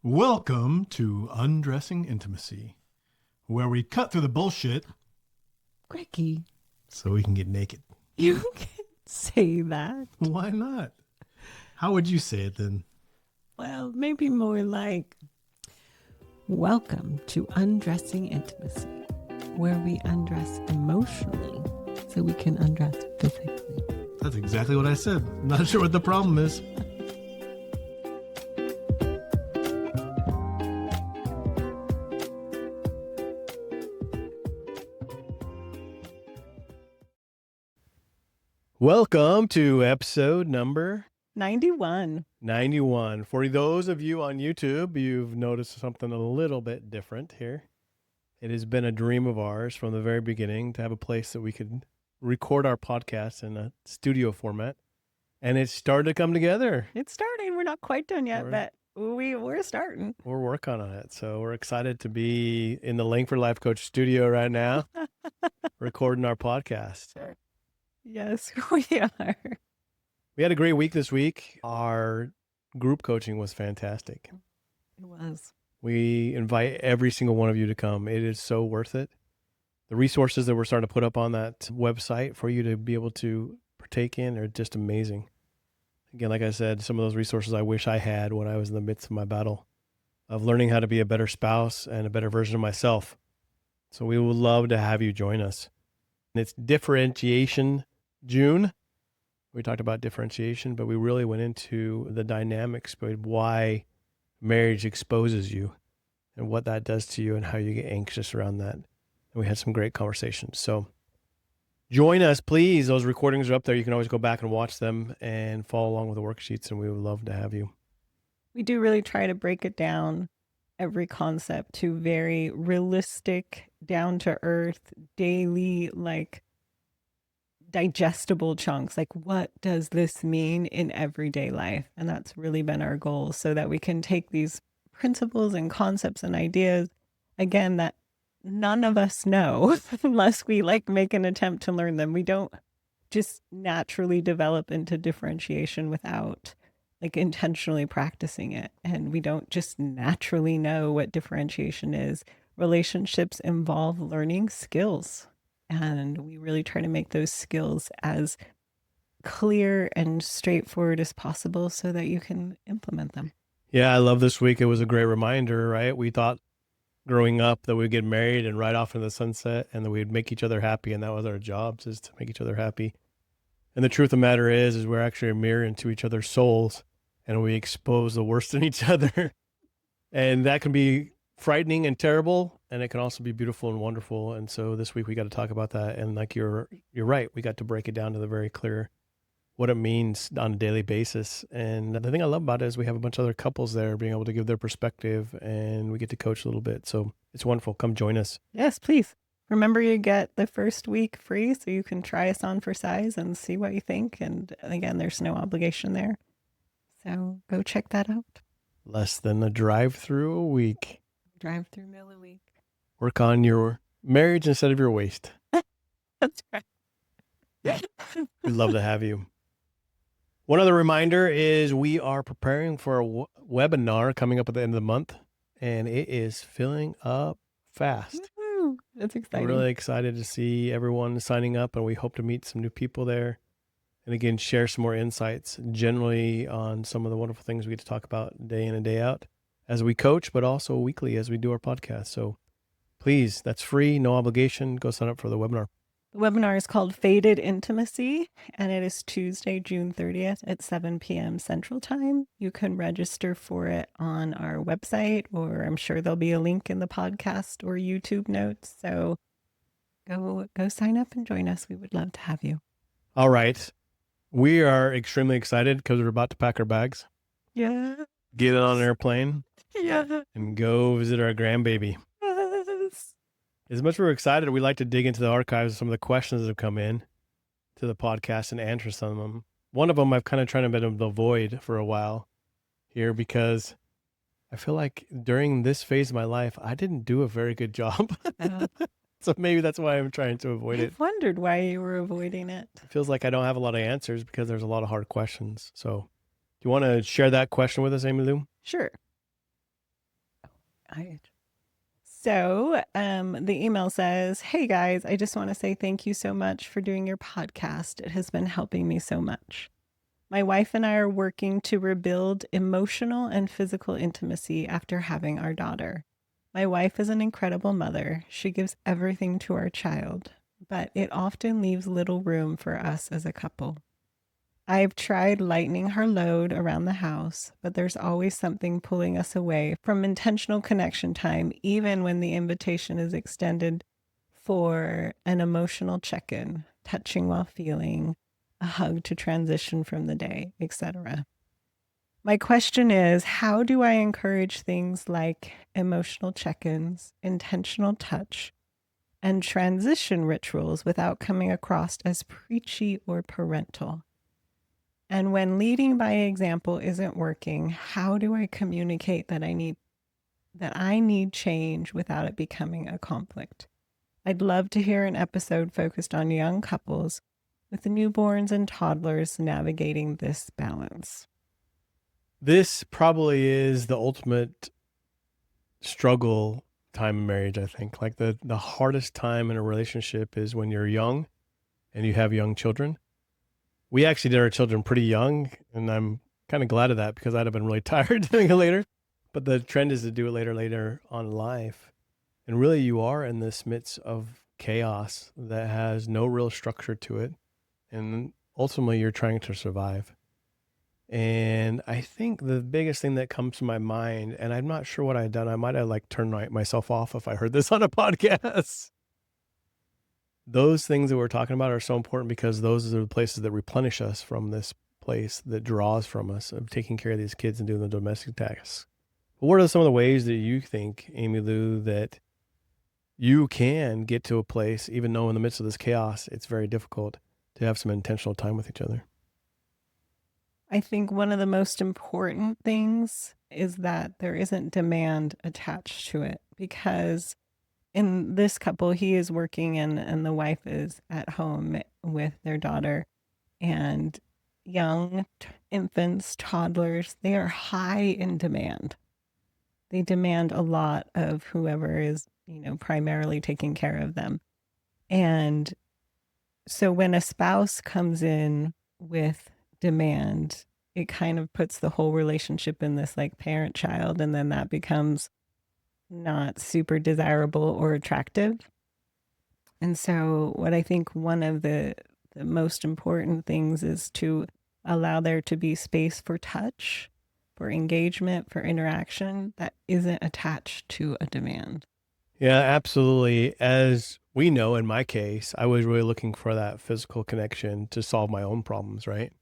Welcome to Undressing Intimacy, where we cut through the bullshit Greggy, so we can get naked. you can't say that. Why not? How would you say it then? Well, maybe more like, welcome to Undressing Intimacy, where we undress emotionally so we can undress physically. That's exactly what I said. Not sure what the problem is. Welcome to episode number 91. 91. For those of you on YouTube, you've noticed something a little bit different here. It has been a dream of ours from the very beginning to have a place that we could record our podcast in a studio format. And it's started to come together. It's starting. We're not quite done yet, but we're starting. We're working on it. So we're excited to be in the Langford Life Coach studio right now, recording our podcast. Yes, we are. We had a great week this week. Our group coaching was fantastic. It was. We invite every single one of you to come. It is so worth it. The resources that we're starting to put up on that website for you to be able to partake in are just amazing. Again, like I said, some of those resources I wish I had when I was in the midst of my battle of learning how to be a better spouse and a better version of myself. So we would love to have you join us. And it's Differentiation June. We talked about differentiation, but we really went into the dynamics of why marriage exposes you and what that does to you and how you get anxious around that. And we had some great conversations. So join us, please. Those recordings are up there. You can always go back and watch them and follow along with the worksheets, and we would love to have you. We do really try to break it down, every concept, to very realistic, down-to-earth, daily, digestible chunks. Like, what does this mean in everyday life? And that's really been our goal, so that we can take these principles and concepts and ideas, again, that none of us know unless we make an attempt to learn them. We don't just naturally develop into differentiation without intentionally practicing it. And we don't just naturally know what differentiation is. Relationships involve learning skills. And we really try to make those skills as clear and straightforward as possible so that you can implement them. Yeah, I love this week. It was a great reminder, right? We thought growing up that we'd get married and ride off into the sunset and that we'd make each other happy. And that was our jobs, is to make each other happy. And the truth of the matter is we're actually a mirror into each other's souls, and we expose the worst in each other. And that can be frightening and terrible, and it can also be beautiful and wonderful. And so this week we got to talk about that. And you're right, we got to break it down to the very clear what it means on a daily basis. And the thing I love about it is we have a bunch of other couples there being able to give their perspective, and we get to coach a little bit. So it's wonderful. Come join us. Yes, please. Remember, you get the first week free, so you can try us on for size and see what you think. And again, there's no obligation there. So go check that out. Less than a drive-through a week. Drive-through meal a week. Work on your marriage instead of your waist. That's right. We'd love to have you. One other reminder is we are preparing for a webinar coming up at the end of the month, and it is filling up fast. Woo-hoo. That's exciting. We're really excited to see everyone signing up, and we hope to meet some new people there. And again, share some more insights generally on some of the wonderful things we get to talk about day in and day out as we coach, but also weekly as we do our podcast. So please, that's free, no obligation. Go sign up for the webinar. The webinar is called Faded Intimacy, and it is Tuesday, June 30th at 7 p.m. Central Time. You can register for it on our website, or I'm sure there'll be a link in the podcast or YouTube notes. So go sign up and join us. We would love to have you. All right. We are extremely excited because we're about to pack our bags. Yeah. Get on an airplane. Yeah. And go visit our grandbaby. Yes. As much as we're excited, we like to dig into the archives of some of the questions that have come in to the podcast and answer some of them. One of them I've kind of tried to avoid for a while here because I feel like during this phase of my life, I didn't do a very good job. So maybe that's why I'm trying to avoid it. I've wondered why you were avoiding it. It feels like I don't have a lot of answers because there's a lot of hard questions. So do you want to share that question with us, Amy Lou? Sure. The email says, "Hey guys, I just want to say thank you so much for doing your podcast. It has been helping me so much. My wife and I are working to rebuild emotional and physical intimacy after having our daughter. My wife is an incredible mother. She gives everything to our child, but it often leaves little room for us as a couple. I've tried lightening her load around the house, but there's always something pulling us away from intentional connection time, even when the invitation is extended for an emotional check-in, touching while feeling, a hug to transition from the day, etc. My question is, how do I encourage things like emotional check-ins, intentional touch, and transition rituals without coming across as preachy or parental? And when leading by example isn't working, how do I communicate that I need change without it becoming a conflict? I'd love to hear an episode focused on young couples with newborns and toddlers navigating this balance." This probably is the ultimate struggle time in marriage, I think. Like the hardest time in a relationship is when you're young and you have young children. We actually did our children pretty young, and I'm kind of glad of that because I'd have been really tired doing it later. But the trend is to do it later on in life. And really, you are in this midst of chaos that has no real structure to it. And ultimately, you're trying to survive. And I think the biggest thing that comes to my mind, and I'm not sure what I had done, I might have like turned myself off if I heard this on a podcast. Those things that we're talking about are so important because those are the places that replenish us from this place that draws from us of taking care of these kids and doing the domestic tasks. But what are some of the ways that you think, Amy Lou, that you can get to a place, even though in the midst of this chaos, it's very difficult to have some intentional time with each other? I think one of the most important things is that there isn't demand attached to it, because in this couple, he is working and the wife is at home with their daughter, and young infants, toddlers, they are high in demand. They demand a lot of whoever is, primarily taking care of them. And so when a spouse comes in with demand, it kind of puts the whole relationship in this like parent child, and then that becomes not super desirable or attractive. And so what I think one of the most important things is to allow there to be space for touch, for engagement, for interaction that isn't attached to a demand. Yeah, absolutely. As we know, in my case, I was really looking for that physical connection to solve my own problems, right?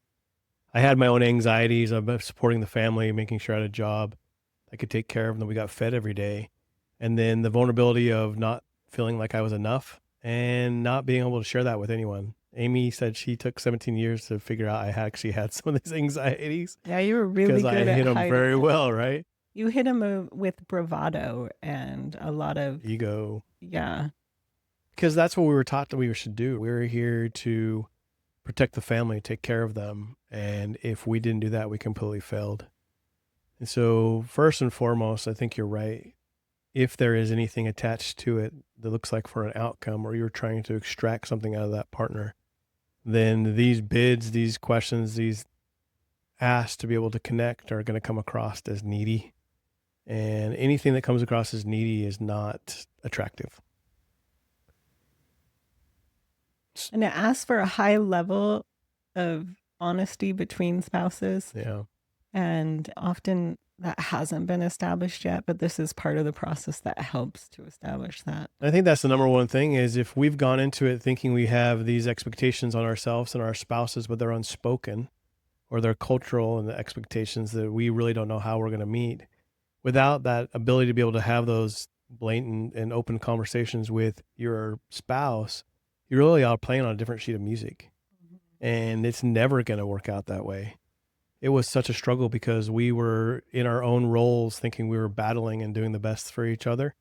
I had my own anxieties of supporting the family, making sure I had a job I could take care of them, that we got fed every day. And then the vulnerability of not feeling like I was enough and not being able to share that with anyone. Amy said she took 17 years to figure out I actually had some of these anxieties Yeah, you were really because I good at hid them hiding very it. well, right? You hit him with bravado and a lot of, Ego. yeah. Because that's what we were taught that we should do. We were here to protect the family, take care of them. And if we didn't do that, we completely failed. And so, first and foremost, I think you're right. If there is anything attached to it that looks like for an outcome, or you're trying to extract something out of that partner, then these bids, these questions, these asks to be able to connect are going to come across as needy. And anything that comes across as needy is not attractive. And it asks for a high level of honesty between spouses. Yeah. And often that hasn't been established yet, but this is part of the process that helps to establish that. I think that's the number one thing is if we've gone into it thinking we have these expectations on ourselves and our spouses, but they're unspoken or they're cultural and the expectations that we really don't know how we're going to meet, without that ability to be able to have those blatant and open conversations with your spouse, you really are playing on a different sheet of music. And it's never going to work out that way. It was such a struggle because we were in our own roles thinking we were battling and doing the best for each other.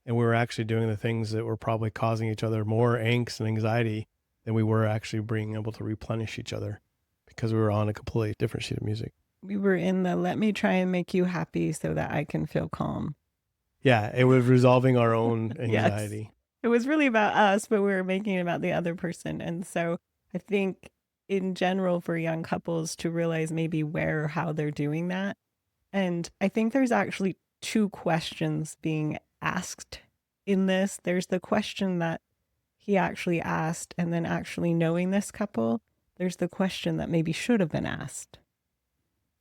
And we were actually doing the things that were probably causing each other more angst and anxiety than we were actually being able to replenish each other because we were on a completely different sheet of music. We were in the let me try and make you happy so that I can feel calm. Yeah, it was resolving our own Yes. anxiety. It was really about us, but we were making it about the other person. And so I think in general for young couples to realize maybe where or how they're doing that. And I think there's actually two questions being asked in this. There's the question that he actually asked, and then actually knowing this couple, there's the question that maybe should have been asked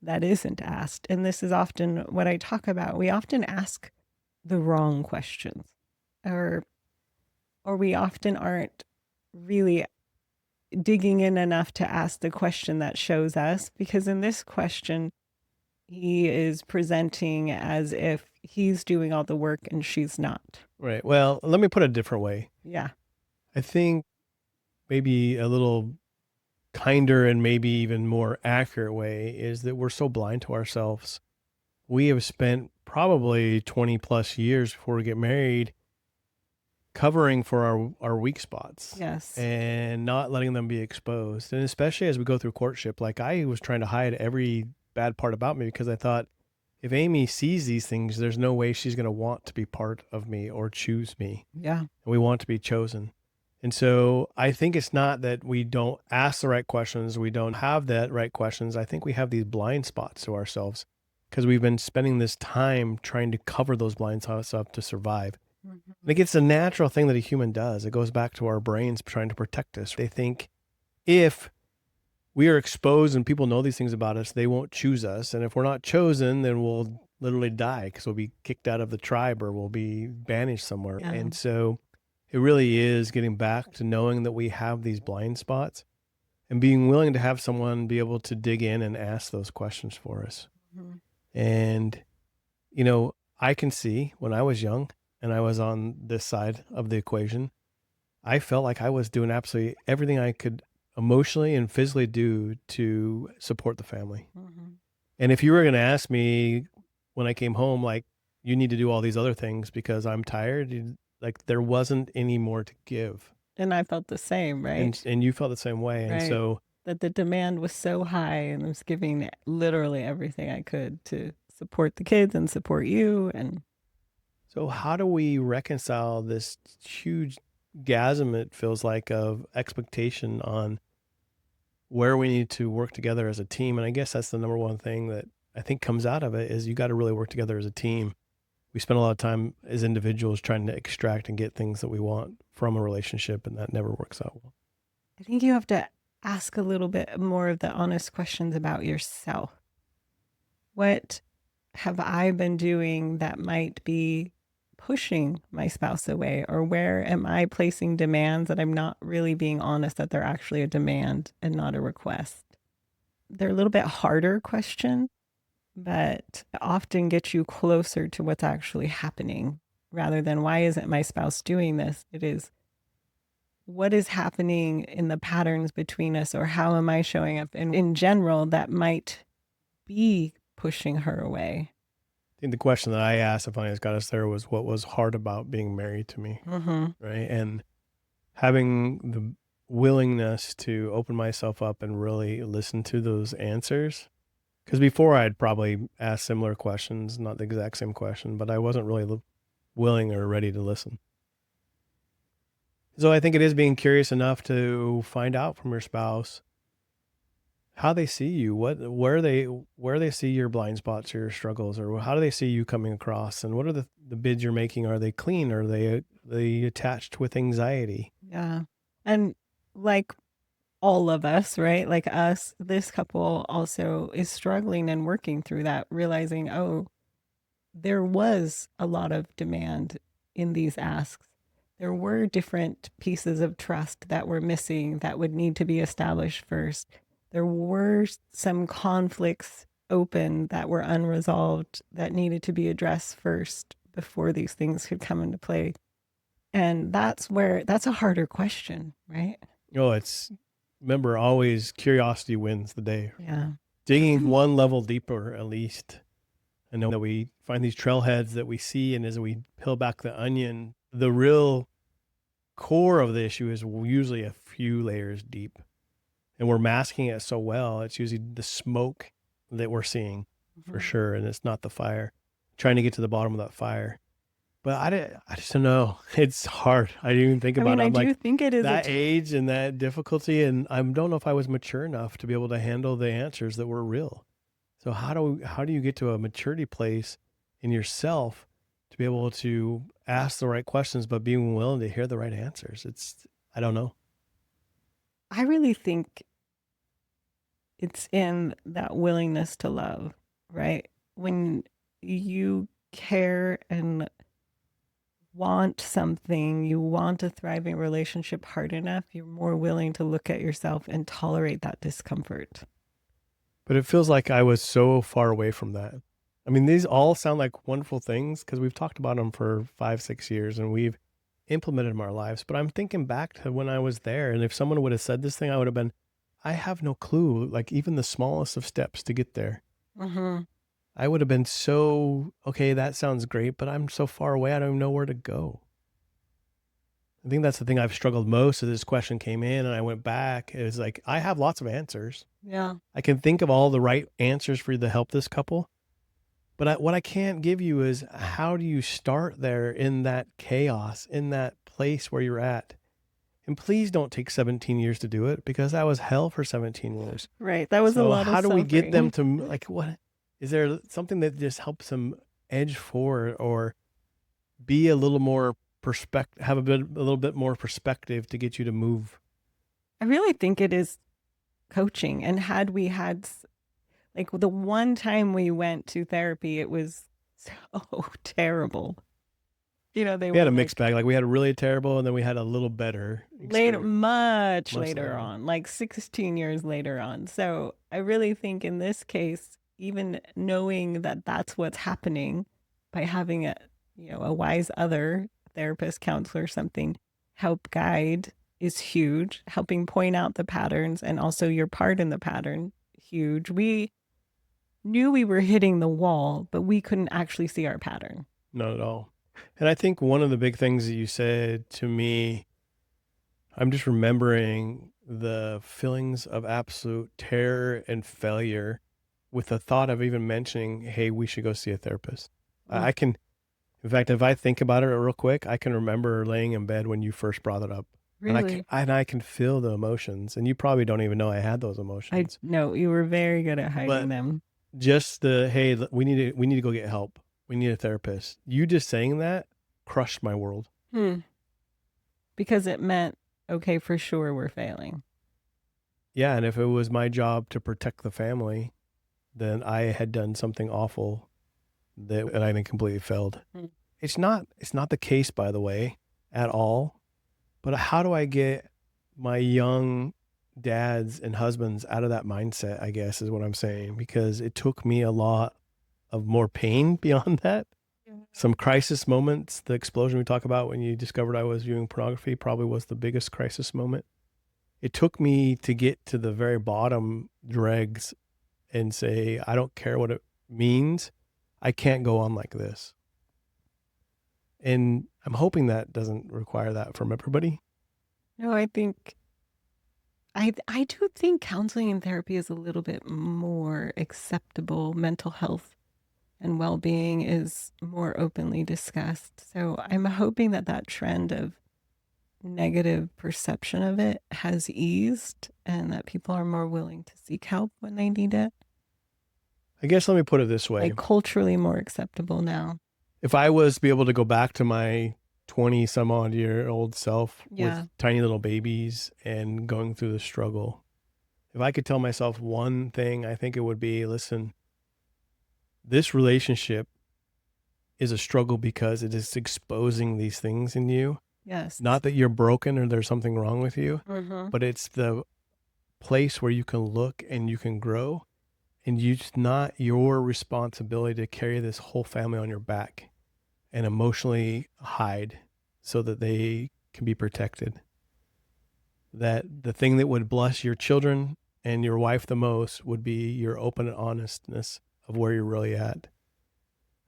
that isn't asked. And this is often what I talk about. We often ask the wrong questions, or we often aren't really digging in enough to ask the question that shows us, because in this question he is presenting as if he's doing all the work and she's not. Right. Well, let me put it a different way. Yeah. I think maybe a little kinder and maybe even more accurate way is that we're so blind to ourselves. We have spent probably 20 plus years before we get married covering for our weak spots Yes. and not letting them be exposed. And especially as we go through courtship, like I was trying to hide every bad part about me because I thought if Amy sees these things, there's no way she's going to want to be part of me or choose me. Yeah. And we want to be chosen. And so I think it's not that we don't ask the right questions, we don't have that right questions. I think we have these blind spots to ourselves because we've been spending this time trying to cover those blind spots up to survive. Mhm. Like it's a natural thing that a human does. It goes back to our brains trying to protect us. They think if we are exposed and people know these things about us, they won't choose us. And if we're not chosen, then we'll literally die because we'll be kicked out of the tribe or we'll be banished somewhere. Yeah. And so it really is getting back to knowing that we have these blind spots and being willing to have someone be able to dig in and ask those questions for us. Mhm. And, I can see when I was young and I was on this side of the equation, I felt like I was doing absolutely everything I could emotionally and physically do to support the family. Mhm. And if you were going to ask me when I came home, like, you need to do all these other things because I'm tired, like, there wasn't any more to give. And I felt the same, right? And you felt the same way. And Right. so, That the demand was so high and I was giving literally everything I could to support the kids and support you. And so how do we reconcile this huge gasm, it feels like, of expectation on where we need to work together as a team? And I guess that's the number one thing that I think comes out of it is you got to really work together as a team. We spend a lot of time as individuals trying to extract and get things that we want from a relationship, and that never works out well. I think you have to ask a little bit more of the honest questions about yourself. What have I been doing that might be pushing my spouse away? Or where am I placing demands that I'm not really being honest that they're actually a demand and not a request? They're a little bit harder question, but often get you closer to what's actually happening rather than why isn't my spouse doing this? It is what is happening in the patterns between us, or how am I showing up? And in general, that might be pushing her away. I think the question that I asked, if I got us there, was what was hard about being married to me, Mm-hmm. right? And having the willingness to open myself up and really listen to those answers. Because before I'd probably asked similar questions, not the exact same question, but I wasn't really willing or ready to listen. So I think it is being curious enough to find out from your spouse how they see you, where they see your blind spots or your struggles, or how do they see you coming across, and what are the bids you're making? Are they clean? Are they attached with anxiety? Yeah. And like all of us, right? Like us, this couple also is struggling and working through that, realizing, oh, there was a lot of demand in these asks. There were different pieces of trust that were missing that would need to be established first. There were some conflicts open that were unresolved that needed to be addressed first before these things could come into play. And that's a harder question, right? Oh, remember, always curiosity wins the day. Yeah. Digging one level deeper, at least. I know that we find these trailheads that we see, and as we peel back the onion, the real core of the issue is usually a few layers deep. And we're masking it so well. It's usually the smoke that we're seeing for Mhm. sure. And it's not the fire. Trying to get to the bottom of that fire. But I just don't know. It's hard. I didn't even think I about mean, it. I I'm do like, think it is that age and that difficulty, and I don't know if I was mature enough to be able to handle the answers that were real. So how do you get to a maturity place in yourself to be able to ask the right questions, but being willing to hear the right answers? I don't know. I really think it's in that willingness to love, right? When you care and want something, you want a thriving relationship hard enough, you're more willing to look at yourself and tolerate that discomfort. But it feels like I was so far away from that. I mean, these all sound like wonderful things because we've talked about them for 5, 6 years and we've implemented them in our lives. But I'm thinking back to when I was there, and if someone would have said this thing, I would have been, I have no clue, like even the smallest of steps to get there. Mm-hmm. I would have been so, okay, that sounds great, but I'm so far away, I don't even know where to go. I think that's the thing I've struggled most as this question came in and I went back. It was like, I have lots of answers. Yeah. I can think of all the right answers for you to help this couple. But what I can't give you is how do you start there in that chaos, in that place where you're at? And please don't take 17 years to do it because that was hell for 17 years. Right. That was a So lot of how do we get them suffering. to like what is there something that just helps them edge forward or be a little more perspective, have a little bit more perspective to get you to move? I really think it is coaching. And had we had, like, the one time we went to therapy, it was so terrible. They We had were a mixed like, bag. Like we had a really terrible and then we had a little better later, experience much much later later. on, like 16 years later on. So I really think in this case, even knowing that that's what's happening by having a wise other therapist, counselor, something help guide is huge. Helping point out the patterns and also your part in the pattern, huge. We knew we were hitting the wall, but we couldn't actually see our pattern. Not at all. And I think one of the big things that you said to me, I'm just remembering the feelings of absolute terror and failure with the thought of even mentioning, hey, we should go see a therapist. Mm, I can, in fact, if I think about it real quick, I can remember laying in bed when you first brought it up. really? And I can feel the emotions. And you probably don't even know I had those I emotions. know you were very good at hiding But them. just the, hey, we need to go get help. We need a therapist. You just saying that crushed my world. Hmm. Because it meant, okay, for sure we're failing. Yeah, and if it was my job to protect the family, then I had done something awful that and I think completely failed. Mm. It's not the case, by the way, at all. But how do I get my young dads and husbands out of that mindset, I guess is what I'm saying, because it took me a lot of more pain beyond that. Yeah. Some crisis moments, the explosion we talk about when you discovered I was viewing pornography probably was the biggest crisis moment. It took me to get to the very bottom dregs and say, I don't care what it means. I can't go on like this. And I'm hoping that doesn't require that from everybody. No, I do think counseling and therapy is a little bit more acceptable. Mental health and well-being is more openly discussed. So I'm hoping that that trend of negative perception of it has eased and that people are more willing to seek help when they need it. I guess let me put it this way. Like culturally more acceptable now. If I was to be able to go back to my 20 some odd year old self Yeah. with tiny little babies and going through the struggle, if I could tell myself one thing, I think it would be, listen, this relationship is a struggle because it is exposing these things in you. Yes. Not that you're broken or there's something wrong with you, Mm-hmm. but it's the place where you can look and you can grow. And it's not your responsibility to carry this whole family on your back and emotionally hide so that they can be protected. That the thing that would bless your children and your wife the most would be your open honestness of where you're really at.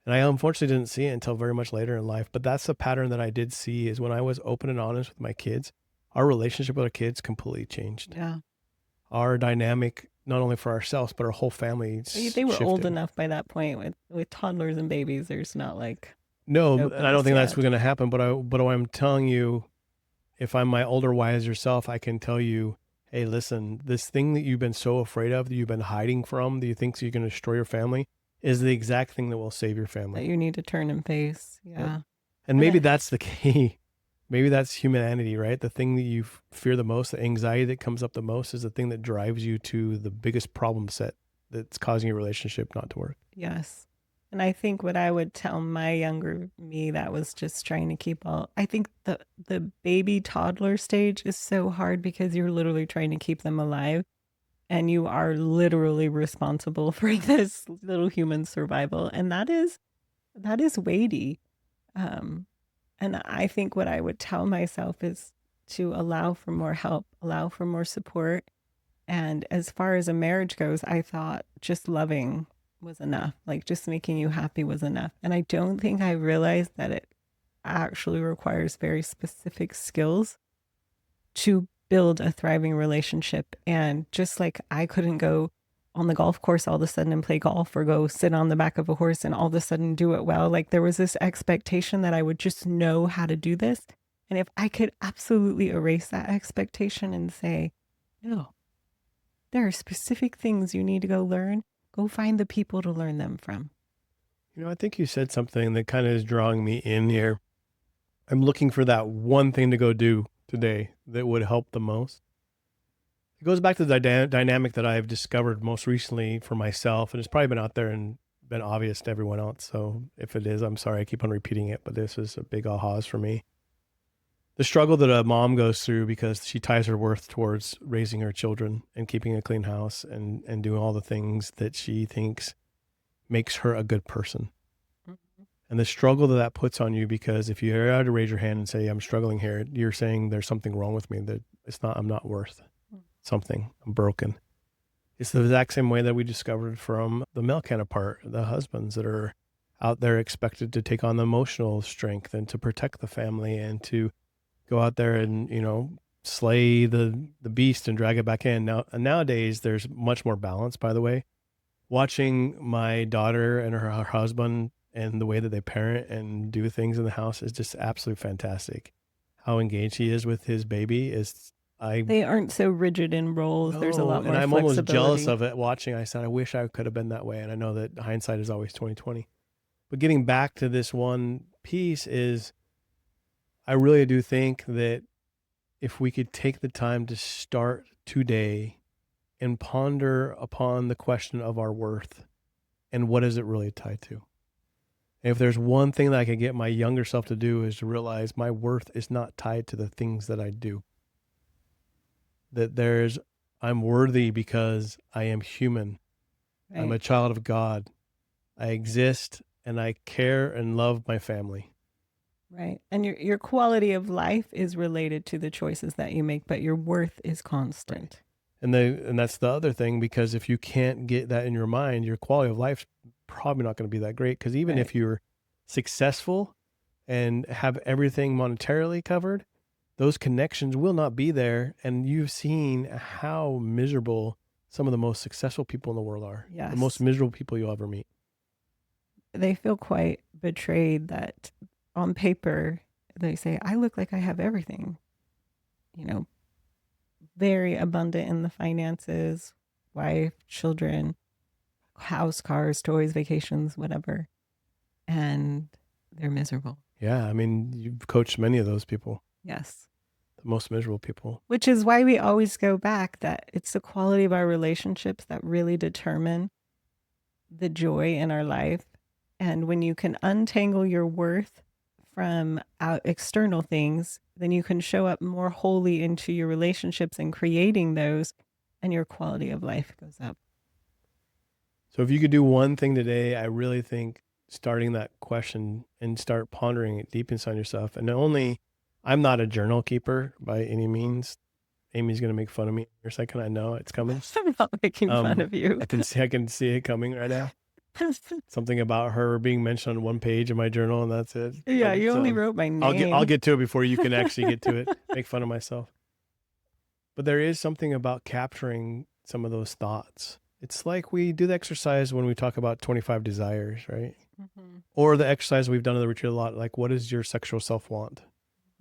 And I unfortunately didn't see it until very much later in life. But that's the pattern that I did see is when I was open and honest with my kids, our relationship with our kids completely changed. Yeah. Our dynamic, not only for ourselves, but our whole family They were old shifted. enough by that point with toddlers and babies. There's not like No, and I don't openness think that's yet. what's going to happen. But what I'm telling you, if I'm my older, wiser self, I can tell you, hey, listen, this thing that you've been so afraid of, that you've been hiding from, that you think you're going to destroy your family, is the exact thing that will save your That family. you need to turn and face. Yep. Yeah. And And maybe I, that's the key. Maybe that's humanity, right? The thing that you fear the most, the anxiety that comes up the most, is the thing that drives you to the biggest problem set that's causing your relationship not to work. yes. And I think what I would tell my younger me that was just trying to keep all, I think the baby toddler stage is so hard because you're literally trying to keep them alive and you are literally responsible for this little human survival. And that is weighty. Um, and I think what I would tell myself is to allow for more help, allow for more support. And as far as a marriage goes, I thought just loving was enough, like just making you happy was enough. And I don't think I realized that it actually requires very specific skills to build a thriving relationship. And just like I couldn't go on the golf course all of a sudden and play golf or go sit on the back of a horse and all of a sudden do it well, like there was this expectation that I would just know how to do this. And if I could absolutely erase that expectation and say, no, there are specific things you need to go learn, go find the people to learn them from. I think you said something that kind of is drawing me in here. I'm looking for that one thing to go do today that would help the most. It goes back to the dynamic that I've discovered most recently for myself, and it's probably been out there and been obvious to everyone else. So if it is, I'm sorry, I keep on repeating it, but this is a big ahas for me. The struggle that a mom goes through because she ties her worth towards raising her children and keeping a clean house and doing all the things that she thinks makes her a good person. And the struggle that puts on you, because if you're allowed to raise your hand and say, I'm struggling here, you're saying there's something wrong with me, that I'm not worth something. I'm broken. It's the exact same way that we discovered from the male counterpart, the husbands that are out there expected to take on the emotional strength and to protect the family and to go out there and, slay the beast and drag it back in. Nowadays, there's much more balance, by the way. Watching my daughter and her husband and the way that they parent and do things in the house is just absolutely fantastic. How engaged he is with his baby is, I They aren't so rigid in roles. There's a know, lot and more I'm almost jealous flexibility. of it watching. I said, I wish I could have been that way. And I know that hindsight is always 2020. But getting back to this one piece is, I really do think that if we could take the time to start today and ponder upon the question of our worth and what is it really tied to. And if there's one thing that I could get my younger self to do, is to realize my worth is not tied to the things that I do. That I'm worthy because I am human. I'm Right. a child of God. I exist and I care and love my family. Right. And your quality of life is related to the choices that you make, but your worth is Right. constant. And that's the other thing, because if you can't get that in your mind, your quality of life's probably not going to be that great. Because even Right. if you're successful and have everything monetarily covered, those connections will not be there. And you've seen how miserable some of the most successful people in the world are, the most Yes. miserable people you'll ever meet. They feel quite betrayed that on paper they say, I look like I have everything, you know, very abundant in the finances, wife, children, house, cars, toys, vacations, whatever. And they're miserable. Yeah. I mean, you've coached many of those people, Yes. the most miserable people. Which is why we always go back that it's the quality of our relationships that really determine the joy in our life. And when you can untangle your worth from out external things, then you can show up more wholly into your relationships and creating those, and your quality of life goes up. So if you could do one thing today, I really think starting that question and start pondering it deep inside yourself. And only, I'm not a journal keeper by any means. Amy's gonna make fun of me in a second. I know it's coming. I'm not making fun of you. I can see it coming right now. Something about her being mentioned on one page of my journal, and that's it. Yeah, But you only wrote my I'll name. get to it before you can actually get to it. Make fun of myself. But there is something about capturing some of those thoughts. It's like we do the exercise when we talk about 25 desires, right? Mhm. Or the exercise we've done in the retreat a lot, like what is your sexual self want?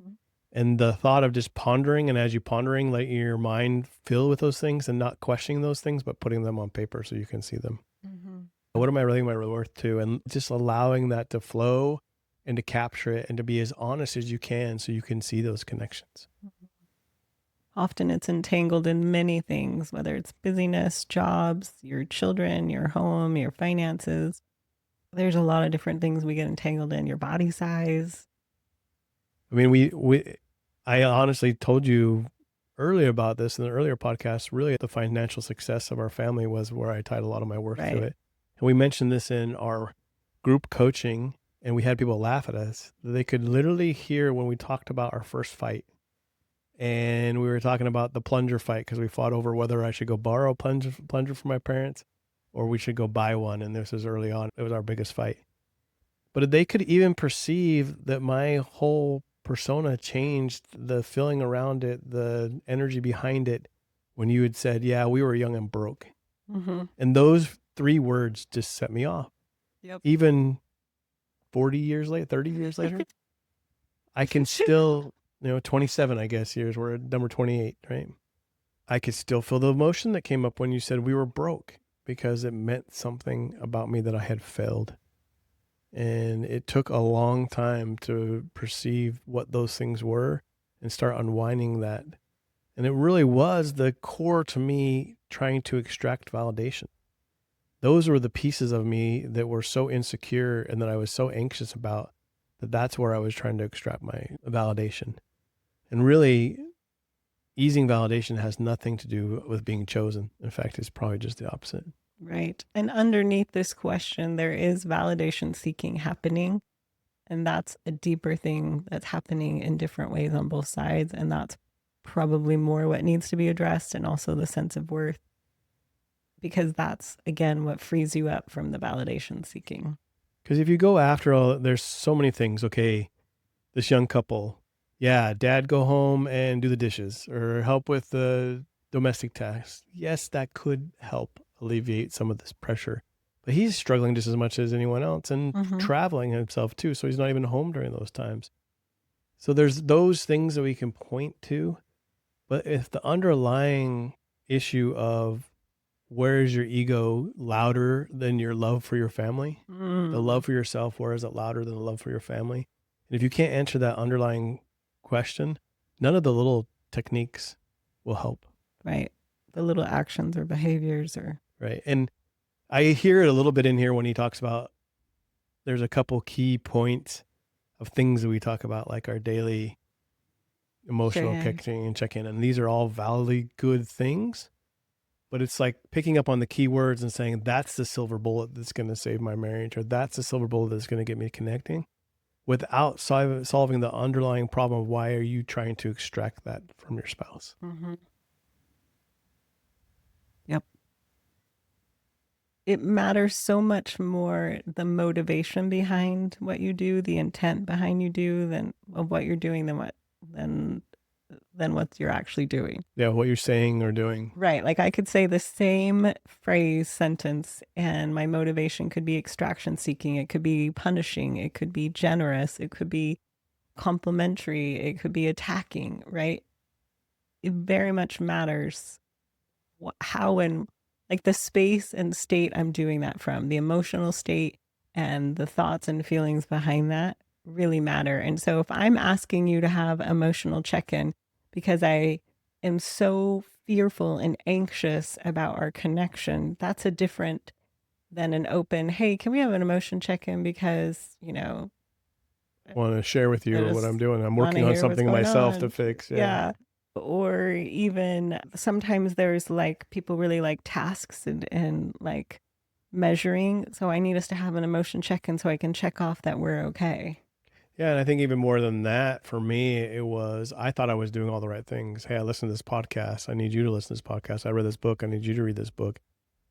Mhm. And the thought of just pondering, and as you pondering, let your mind fill with those things and not questioning those things, but putting them on paper so you can see them. Mhm. What am I really my real worth to? And just allowing that to flow and to capture it and to be as honest as you can so you can see those connections. Mhm. Often it's entangled in many things, whether it's busyness, jobs, your children, your home, your finances. There's a lot of different things we get entangled in, your body size. I mean, I honestly told you earlier about this in the earlier podcast. Really, the financial success of our family was where I tied a lot of my worth to Right. it. And we mentioned this in our group coaching, and we had people laugh at us. They could literally hear when we talked about our first fight. And we were talking about the plunger fight because we fought over whether I should go borrow a plunger from my parents or we should go buy one. And this was early on. It was our biggest fight. But they could even perceive that my whole persona changed, the feeling around it, the energy behind it, when you had said, yeah, we were young and broke. Mhm. And those three words just set me off. Yep. Even 40 years later, 30 years later, I can still, 27, I guess, years, we're at number 28, right? I could still feel the emotion that came up when you said we were broke because it meant something about me that I had failed. And it took a long time to perceive what those things were and start unwinding that. And it really was the core to me trying to extract validation. Those were the pieces of me that were so insecure and that I was so anxious about that that's where I was trying to extract my validation. And really, easing validation has nothing to do with being chosen. In fact, it's probably just the opposite. Right. And underneath this question, there is validation seeking happening. And that's a deeper thing that's happening in different ways on both sides. And that's probably more what needs to be addressed, and also the sense of worth, because that's, again, what frees you up from the validation seeking. Because if you go after all, there's so many things. Okay, this young couple, yeah, dad go home and do the dishes or help with the domestic tasks. Yes, that could help alleviate some of this pressure, but he's struggling just as much as anyone else and Mm-hmm. traveling himself too. So he's not even home during those times. So there's those things that we can point to. But if the underlying issue of where is your ego louder than your love for your family, the Mm, love for yourself, where is it louder than the love for your family? And if you can't answer that underlying question, none of the little techniques will help. right. The little actions or behaviors or. Right. And I hear it a little bit in here when he talks about there's a couple key points of things that we talk about, like our daily emotional Sure. catching and check in. And these are all validly good things. But it's like picking up on the key words and saying, that's the silver bullet that's going to save my marriage, or that's the silver bullet that's going to get me connecting without solving the underlying problem of why are you trying to extract that from your spouse. Mm-hmm. Yep. It matters so much more the motivation behind what you do, the intent behind you do than of what you're doing than than what you're actually doing. Yeah, what you're saying or doing. Right. Like I could say the same phrase, sentence, and my motivation could be extraction seeking. It could be punishing. It could be generous. It could be complimentary. It could be attacking, right? It very much matters how and like the space and state I'm doing that from, the emotional state and the thoughts and feelings behind that really matter. And so if I'm asking you to have emotional check-in because I am so fearful and anxious about our connection, that's a different than an open, hey, can we have an emotion check-in because, Want to share with I you what I'm just doing. I'm want to working on hear what's something going myself to on. fix. Yeah. Yeah. Or even sometimes there's like people really like tasks and like measuring. So I need us to have an emotion check in so I can check off that we're okay. Yeah. And I think even more than that, for me, it was, I thought I was doing all the right things. Hey, I listened to this podcast. I need you to listen to this podcast. I read this book. I need you to read this book.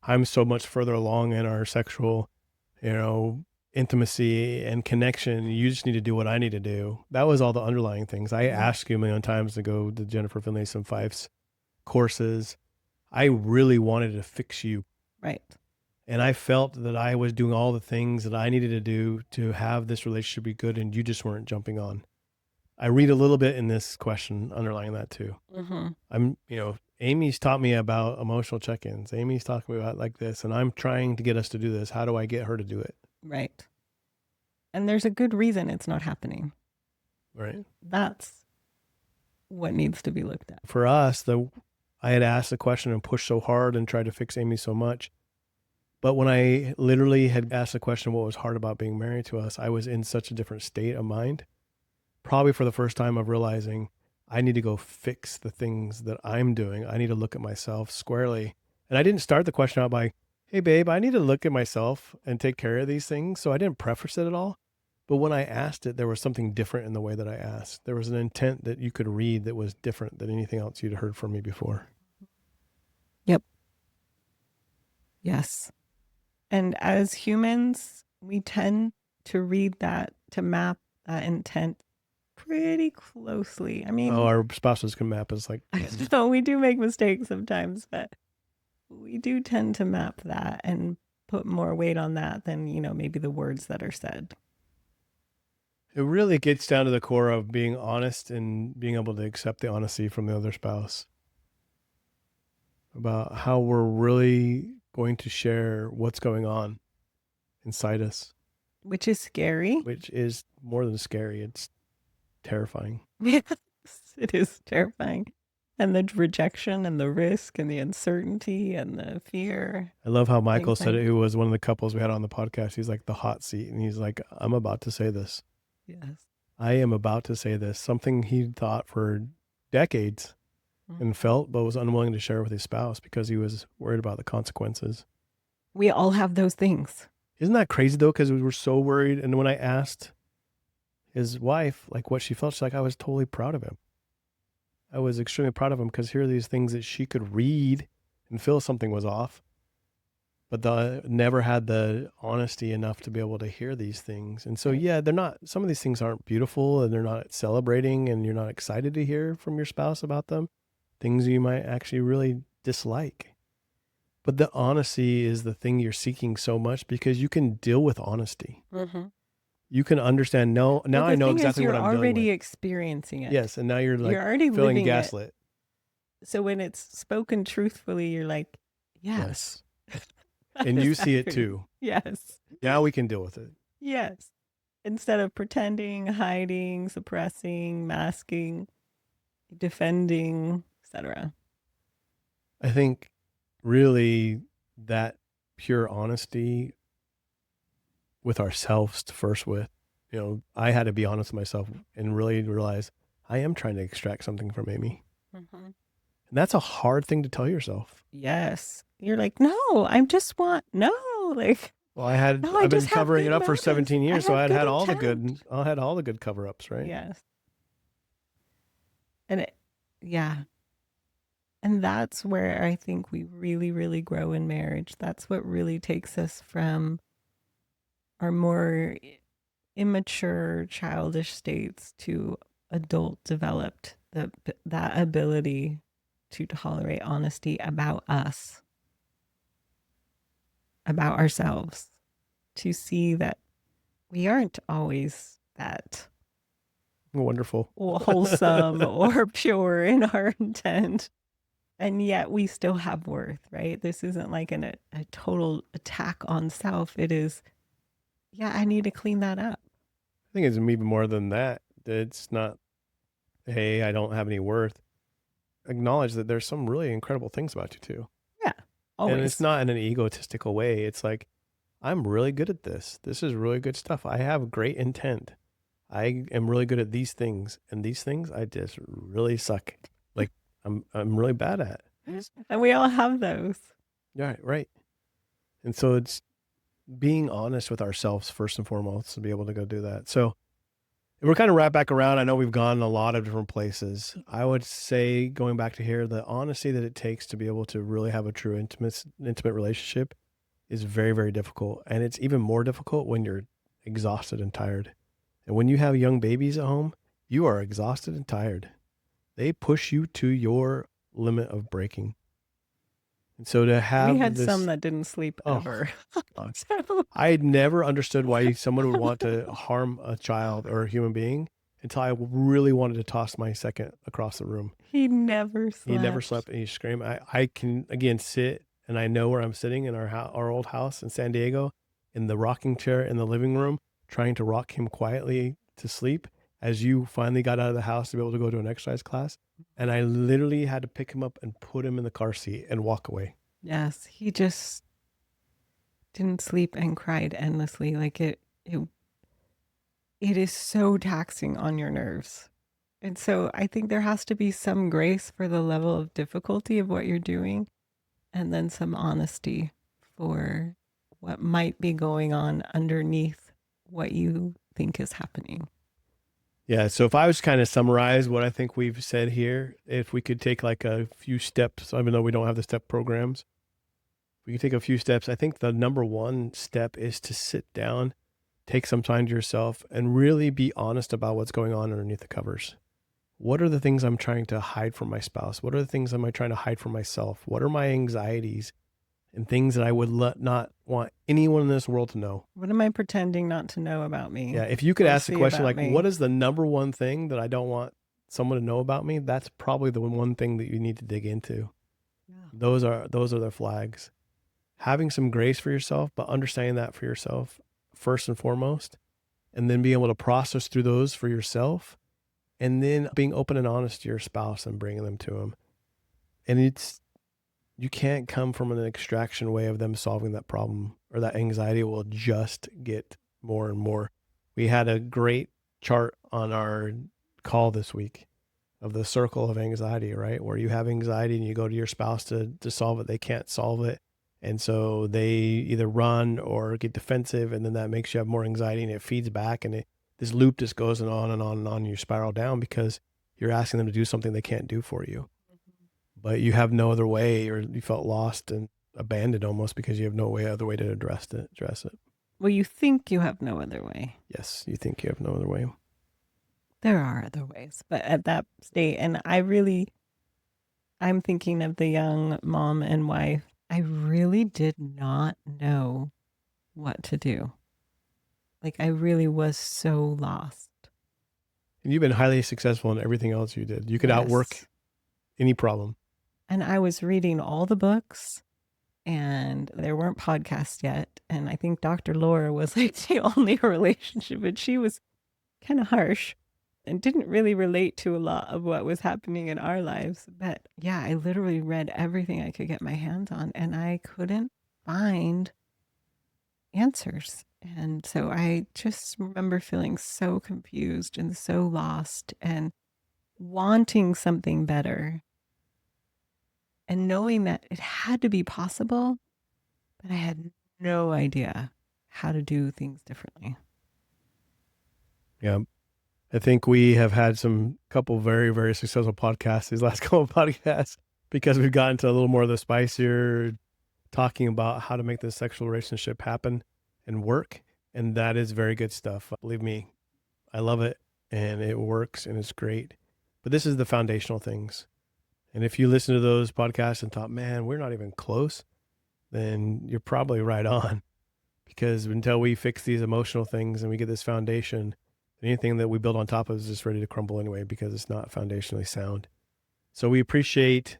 I'm so much further along in our sexual, you know, intimacy and connection. You just need to do what I need to do. That was all the underlying things. I Mhm. asked you a million times to go to Jennifer Finlayson Fife's courses. I really wanted to fix you. Right. And I felt that I was doing all the things that I needed to do to have this relationship be good, and you just weren't jumping on. I read a little bit in this question underlying that too. Hmm. Amy's taught me about emotional check-ins. Amy's talking about like this, and I'm trying to get us to do this. How do I get her to do it? Right. And there's a good reason it's not happening. Right. That's what needs to be looked at. For us, I had asked the question and pushed so hard and tried to fix Amy so much. But when I literally had asked the question, what was hard about being married to us, I was in such a different state of mind. Probably for the first time of realizing I need to go fix the things that I'm doing. I need to look at myself squarely. And I didn't start the question out by, hey, babe, I need to look at myself and take care of these things. So I didn't preface it at all. But when I asked it, there was something different in the way that I asked. There was an intent that you could read that was different than anything else you'd heard from me before. Yep. Yes. And as humans, we tend to read that, to map that intent pretty closely. I Oh, mean, our spouses can map us like, I know we do make mistakes sometimes, but we do tend to map that and put more weight on that than, maybe the words that are said. it really gets down to the core of being honest and being able to accept the honesty from the other spouse about how we're really going to share what's going on inside us, Which is scary. which is more than scary. It's terrifying. Yes, it is terrifying. And the rejection and the risk and the uncertainty and the fear. I love how Michael said it, Anxiety. who was one of the couples we had on the podcast. He's like the hot seat. And he's like, I'm about to say this. Yes. I am about to say this. Something he thought for decades and felt, but was unwilling to share with his spouse because he was worried about the consequences. We all have those things. Isn't that crazy though? Because we were so worried. And when I asked his wife, like what she felt, she's like, I was totally proud of him. I was extremely proud of him because here are these things that she could read and feel something was off, but never had the honesty enough to be able to hear these things. And so, yeah, some of these things aren't beautiful and they're not celebrating and you're not excited to hear from your spouse about them. Things you might actually really dislike. But the honesty is the thing you're seeking so much because you can deal with honesty. Mm-hmm. You can understand. No, now I know exactly what I'm You're dealing already with. experiencing it. Yes, and now you're like you're already feeling living gaslit. it. So when it's spoken truthfully, you're like, yes. And you see it too. Yes. Now we can deal with it. Yes. Instead of pretending, hiding, suppressing, masking, defending, etc. I think really that pure honesty with ourselves first I had to be honest with myself and really realize I am trying to extract something from Amy. Mm-hmm. And that's a hard thing to tell yourself. Yes. You're like, no, I've Well, I've been covering it up for 17 years, so I had all the good cover-ups, right? Yes. And yeah. And that's where I think we really, really grow in marriage. That's what really takes us from our more immature, childish states to adult developed, that ability to tolerate honesty about us, about ourselves, to see that we aren't always that Wonderful, wholesome or pure in our intent. And yet we still have worth, right? This isn't like a total attack on self. It is, I need to clean that up. I think it's even more than that. It's not, hey, I don't have any worth. Acknowledge that there's some really incredible things about you too. Yeah, always. And it's not in an egotistical way. It's like, I'm really good at this. This is really good stuff. I have great intent. I am really good at these things, and these things I just really suck. Like I'm really bad at. And we all have those. Yeah, right. And so it's being honest with ourselves first and foremost to be able to go do that. So we're kind of wrapped back around. I know we've gone a lot of different places. I would say, going back to here, the honesty that it takes to be able to really have a true intimate relationship is very, very difficult. And it's even more difficult when you're exhausted and tired. And when you have young babies at home, you are exhausted and tired. They push you to your limit of breaking. And so to We have had some this, that didn't sleep oh, ever. God. So I had never understood why someone would want to harm a child or a human being until I really wanted to toss my second across the room. he never He never slept. slept and he screamed. I can again sit and I know where I'm sitting in our old house in San Diego in the rocking chair in the living room, trying to rock him quietly to sleep as you finally got out of the house to be able to go to an exercise class. And I literally had to pick him up and put him in the car seat and walk away. Yes, he just didn't sleep and cried endlessly. Like it is so taxing on your nerves. And so I think there has to be some grace for the level of difficulty of what you're doing, and then some honesty for what might be going on underneath what you think is happening. Yeah. So if I was kind of summarize what I think we've said here, if we could take like a few steps, even though we don't have the step programs, we could take a few steps. I think the number one step is to sit down, take some time to yourself, and really be honest about what's going on underneath the covers. What are the things I'm trying to hide from my spouse? What are the things am I trying to hide from myself? What are my anxieties and things that I would not want anyone in this world to know? What am I pretending not to know about Yeah, me if you could or ask the see question about like, what me? is the number one thing that I don't want someone to know about me? That's probably the one thing that you need to dig into. Yeah. Those are the flags. Having some grace for yourself, but understanding that for yourself first and foremost, and then being able to process through those for yourself, and then being open and honest to your spouse and bringing them to him. And you can't come from an extraction way of them solving that problem, or that anxiety will just get more and more. We had a great chart on our call this week of the circle of anxiety, right? Where you have anxiety and you go to your spouse to solve it, they can't solve it. And so they either run or get defensive, and then that makes you have more anxiety and it feeds back. And this loop just goes on and on and on. And you spiral down because you're asking them to do something they can't do for you, but you have no other way, or you felt lost and abandoned almost because you have no other way to address it. Well, you think you have no other way. Yes, you think you have no other way. There are other ways, but at that state, and I'm thinking of the young mom and wife. I really did not know what to do. Like, I really was so lost. And you've been highly successful in everything else you did. You could outwork Yes. any problem. And I was reading all the books, and there weren't podcasts yet. And I think Dr. Laura was like the only relationship, but she was kind of harsh and didn't really relate to a lot of what was happening in our lives. But yeah, I literally read everything I could get my hands on, and I couldn't find answers. And so I just remember feeling so confused and so lost and wanting something better and knowing that it had to be possible, but I had no idea how to do things differently. Yeah. I think we have had some couple very, very successful podcasts these last couple of podcasts because we've gotten to a little more of the spicier talking about how to make this sexual relationship happen and work. And that is very good stuff. Believe me, I love it and it works and it's great. But this is the foundational things. And if you listen to those podcasts and thought, man, we're not even close, then you're probably right on. Because until we fix these emotional things and we get this foundation, anything that we build on top of is just ready to crumble anyway because it's not foundationally sound. So we appreciate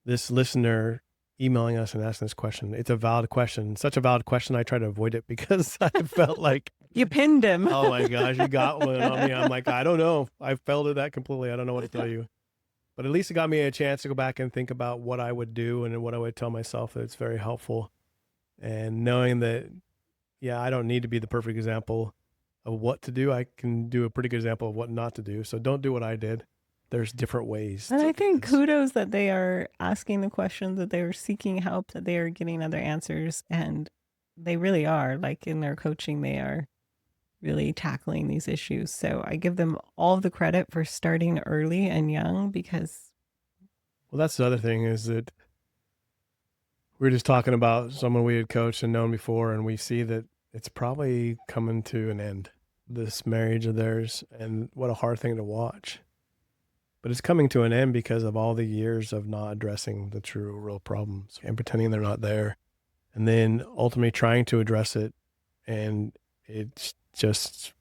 this listener emailing us and asking this question. It's a valid question. Such a valid question. I try to avoid it because I felt like, You pinned him. oh my gosh, you got one on me. I'm like, I don't know. I failed at that completely. I don't know what to tell you. But at least it got me a chance to go back and think about what I would do and what I would tell myself. That it's very helpful. And knowing that, yeah, I don't need to be the perfect example of what to do. I can do a pretty good example of what not to do. So don't do what I did. There's different ways. And to I do think this. kudos that they are asking the questions, that they are seeking help, that they are getting other answers. And they really are, like in their coaching, they are really tackling these issues. So I give them all the credit for starting early and young because, Well, that's the other thing is that we were just talking about someone we had coached and known before, and we see that it's probably coming to an end, this marriage of theirs, and what a hard thing to watch. But it's coming to an end because of all the years of not addressing the true, real problems and pretending they're not there. And then ultimately trying to address it. And it's just,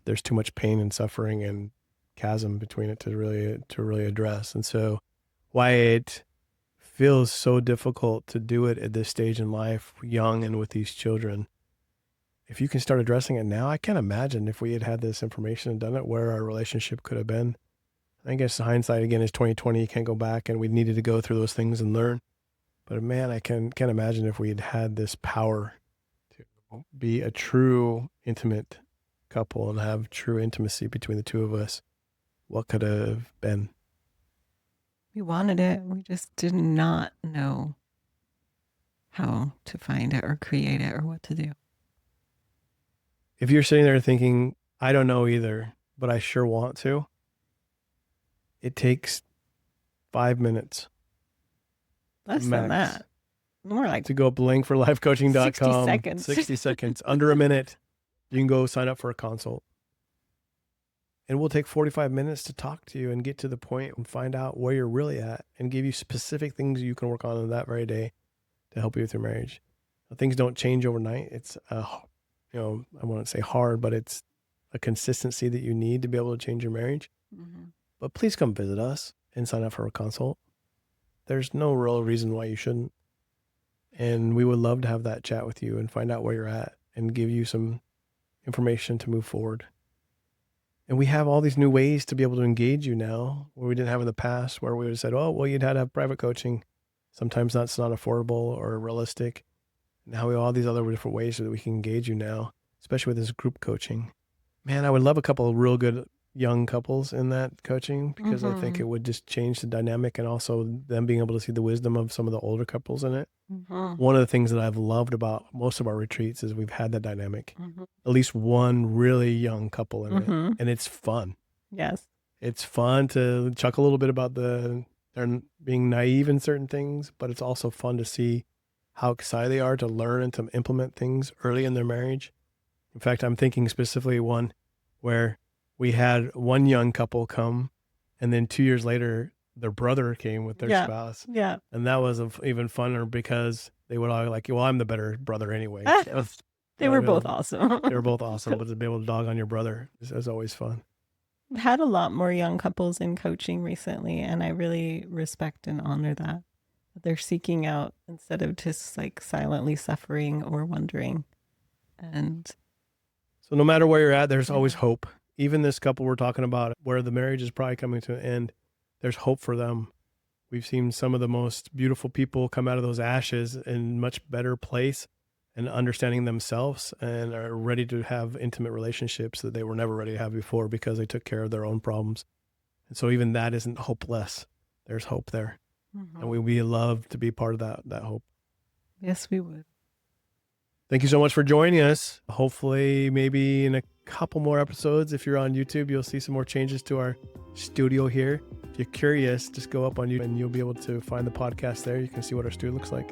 there's too much pain and suffering and chasm between it to really address. And so why it feels so difficult to do it at this stage in life, young and with these children. If you can start addressing it now, I can't imagine if we had had this information and done it, where our relationship could have been. I guess hindsight again is 2020. You can't go back, and we needed to go through those things and learn. But man, I can't imagine if we had had this power to be a true intimate couple and have true intimacy between the two of us. What could have been? We wanted it. We just did not know how to find it or create it or what to do. If you're sitting there thinking, I don't know either, but I sure want to, it takes 5 minutes. Less max than that. More like to go up linkforlifecoaching.com. 60 seconds. 60 seconds, under a minute. You can go sign up for a consult. And we'll take 45 minutes to talk to you and get to the point and find out where you're really at and give you specific things you can work on in that very day to help you with your marriage. Things don't change overnight. It's, I wouldn't say hard, but it's a consistency that you need to be able to change your marriage. Mm-hmm. But please come visit us and sign up for a consult. There's no real reason why you shouldn't. And we would love to have that chat with you and find out where you're at and give you some information to move forward. And we have all these new ways to be able to engage you now, where we didn't have in the past, where we would have said, oh, well, you'd had to have private coaching. Sometimes that's not affordable or realistic. Now we have all these other different ways so that we can engage you now, especially with this group coaching. Man, I would love a couple of real good young couples in that coaching, because I think it would just change the dynamic, and also them being able to see the wisdom of some of the older couples in it. One of the things that I've loved about most of our retreats is we've had that dynamic, at least one really young couple in it, and it's fun. Yes. It's fun to chuckle a little bit about they're being naive in certain things, but it's also fun to see how excited they are to learn and to implement things early in their marriage. In fact, I'm thinking specifically one where we had one young couple come, and then 2 years later, their brother came with their spouse. Yeah. And that was even funner because they would all like, well, I'm the better brother anyway. They were both awesome. They were both awesome, but to be able to dog on your brother is always fun. I've had a lot more young couples in coaching recently, and I really respect and honor that. They're seeking out instead of just like silently suffering or wondering. And so no matter where you're at, there's always hope. Even this couple we're talking about, where the marriage is probably coming to an end, there's hope for them. We've seen some of the most beautiful people come out of those ashes in much better place and understanding themselves, and are ready to have intimate relationships that they were never ready to have before because they took care of their own problems. And so even that isn't hopeless. There's hope there. And we would love to be part of that hope. Yes, we would. Thank you so much for joining us. Hopefully, maybe in a couple more episodes, if you're on YouTube, you'll see some more changes to our studio here. If you're curious, just go up on YouTube and you'll be able to find the podcast there. You can see what our studio looks like.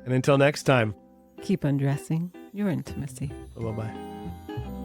And until next time, keep undressing your intimacy. Bye-bye.